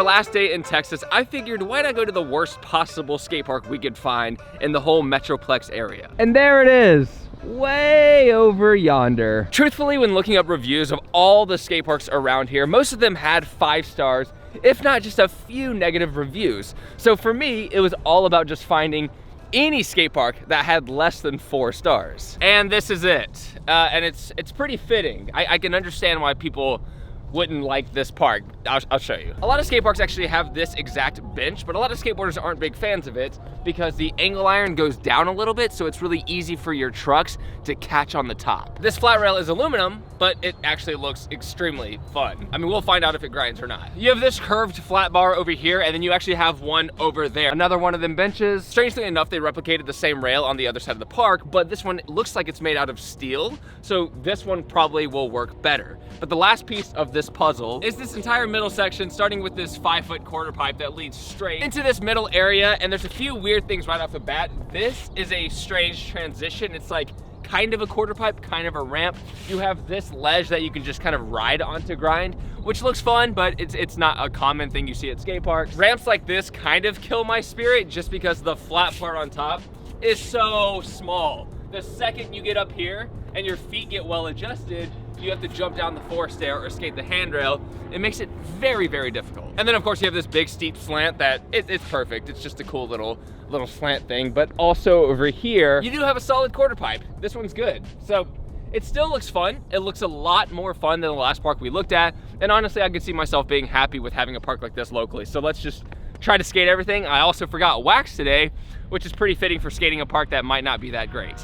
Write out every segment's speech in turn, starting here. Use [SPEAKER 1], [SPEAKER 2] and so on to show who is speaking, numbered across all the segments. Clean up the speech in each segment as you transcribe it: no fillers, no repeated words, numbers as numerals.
[SPEAKER 1] our last day in Texas, I figured why not go to the worst possible skate park we could find in the whole Metroplex area. And there it is, way over yonder. Truthfully, when looking up reviews of all the skate parks around here, most of them had 5 stars, if not just a few negative reviews. So for me, it was all about just finding any skate park that had less than 4 stars. And this is it. And it's pretty fitting. I can understand why people wouldn't like this park. I'll show you. A lot of skate parks actually have this exact bench, but a lot of skateboarders aren't big fans of it because the angle iron goes down a little bit, so it's really easy for your trucks to catch on the top. This flat rail is aluminum, but it actually looks extremely fun. I mean, we'll find out if it grinds or not. You have this curved flat bar over here, and then you actually have one over there. Another one of them benches. Strangely enough, they replicated the same rail on the other side of the park, but this one looks like it's made out of steel, so this one probably will work better. But the last piece of this puzzle is this entire middle section, starting with this 5-foot quarter pipe that leads straight into this middle area, and there's a few weird things right off the bat. This is a strange transition. It's like kind of a quarter pipe, kind of a ramp. You have this ledge that you can just kind of ride on to grind, which looks fun, but it's not a common thing you see at skate parks. Ramps like this kind of kill my spirit just because the flat part on top is so small. The second you get up here and your feet get well adjusted, you have to jump down the forest stair or skate the handrail. It makes it very, very difficult. And then of course you have this big steep slant that it's perfect. It's just a cool little slant thing. But also over here, you do have a solid quarter pipe. This one's good. So it still looks fun. It looks a lot more fun than the last park we looked at. And honestly, I could see myself being happy with having a park like this locally. So let's just try to skate everything. I also forgot wax today, which is pretty fitting for skating a park that might not be that great.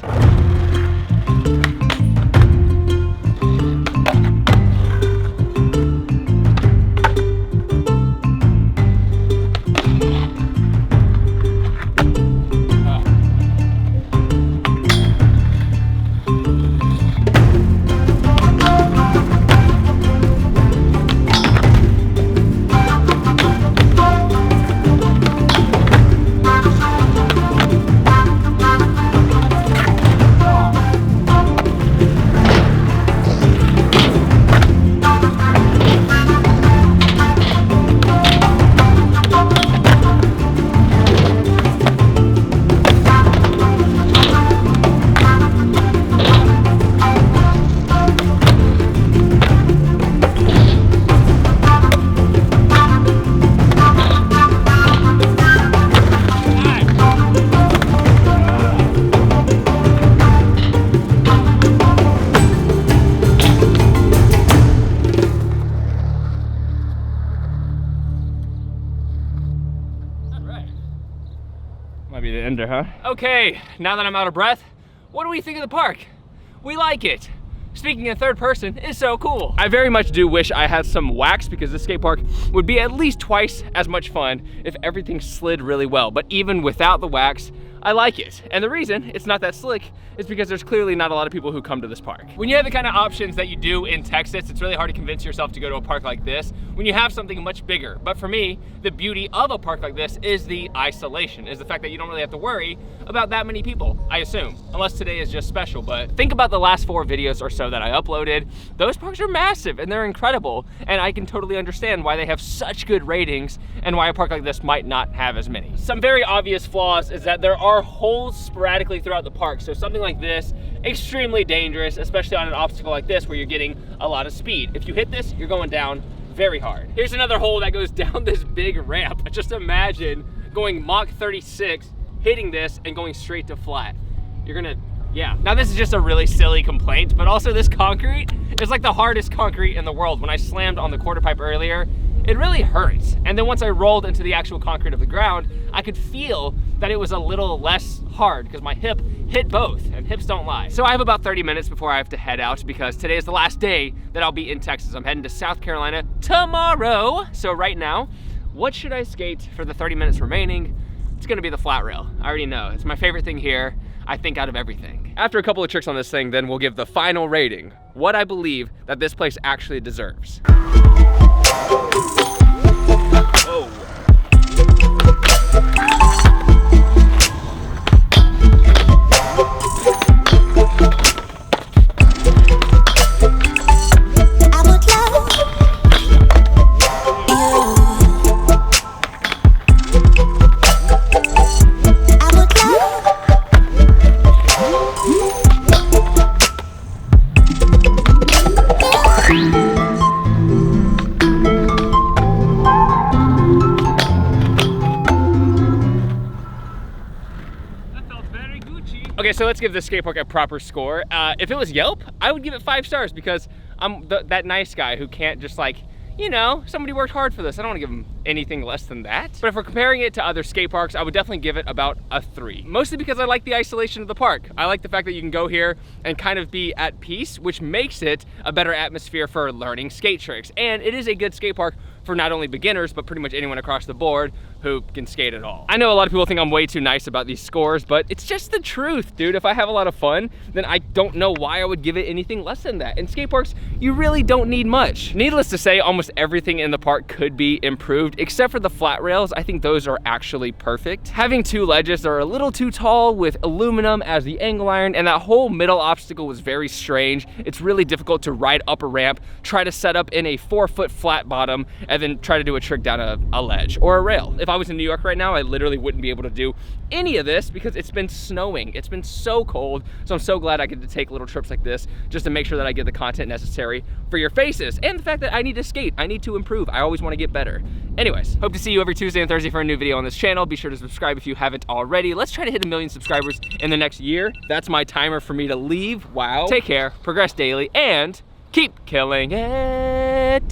[SPEAKER 1] Might be the ender, huh? Okay, now that I'm out of breath, what do we think of the park? We like it. Speaking in third person is so cool. I very much do wish I had some wax because this skate park would be at least twice as much fun if everything slid really well. But even without the wax, I like it. And the reason it's not that slick is because there's clearly not a lot of people who come to this park. When you have the kind of options that you do in Texas, it's really hard to convince yourself to go to a park like this when you have something much bigger. But for me, the beauty of a park like this is the isolation, is the fact that you don't really have to worry about that many people, I assume, unless today is just special. But think about the last 4 videos or so that I uploaded. Those parks are massive and they're incredible. And I can totally understand why they have such good ratings and why a park like this might not have as many. Some very obvious flaws is that there are holes sporadically throughout the park. So something like this, extremely dangerous, especially on an obstacle like this where you're getting a lot of speed. If you hit this, you're going down very hard. Here's another hole that goes down this big ramp. Just imagine going Mach 36, hitting this and going straight to flat. You're gonna, yeah. Now this is just a really silly complaint, but also this concrete is like the hardest concrete in the world. When I slammed on the quarter pipe earlier, it really hurts. And then once I rolled into the actual concrete of the ground, I could feel that it was a little less hard because my hip hit both, and hips don't lie. So I have about 30 minutes before I have to head out because today is the last day that I'll be in Texas. I'm heading to South Carolina tomorrow. So right now, what should I skate for the 30 minutes remaining? It's gonna be the flat rail. I already know, it's my favorite thing here, I think, out of everything. After a couple of tricks on this thing, then we'll give the final rating, what I believe that this place actually deserves. Whoa. Okay, so let's give this skate park a proper score. If it was Yelp, I would give it 5 stars because I'm that nice guy who can't just like, you know, somebody worked hard for this. I don't want to give them anything less than that. But if we're comparing it to other skate parks, I would definitely give it about a 3. Mostly because I like the isolation of the park. I like the fact that you can go here and kind of be at peace, which makes it a better atmosphere for learning skate tricks. And it is a good skate park for not only beginners, but pretty much anyone across the board who can skate at all. I know a lot of people think I'm way too nice about these scores, but it's just the truth, dude. If I have a lot of fun, then I don't know why I would give it anything less than that. In skate parks, you really don't need much. Needless to say, almost everything in the park could be improved, except for the flat rails. I think those are actually perfect. Having 2 ledges that are a little too tall with aluminum as the angle iron, and that whole middle obstacle was very strange. It's really difficult to ride up a ramp, try to set up in a 4-foot flat bottom, and then try to do a trick down a ledge or a rail. If I was in New York right now, I literally wouldn't be able to do any of this because it's been snowing. It's been so cold. So I'm so glad I get to take little trips like this just to make sure that I get the content necessary for your faces. And the fact that I need to skate, I need to improve. I always want to get better. Anyways, hope to see you every Tuesday and Thursday for a new video on this channel. Be sure to subscribe if you haven't already. Let's try to hit 1 million subscribers in the next year. That's my timer for me to leave. Wow. Take care, progress daily, and keep killing it.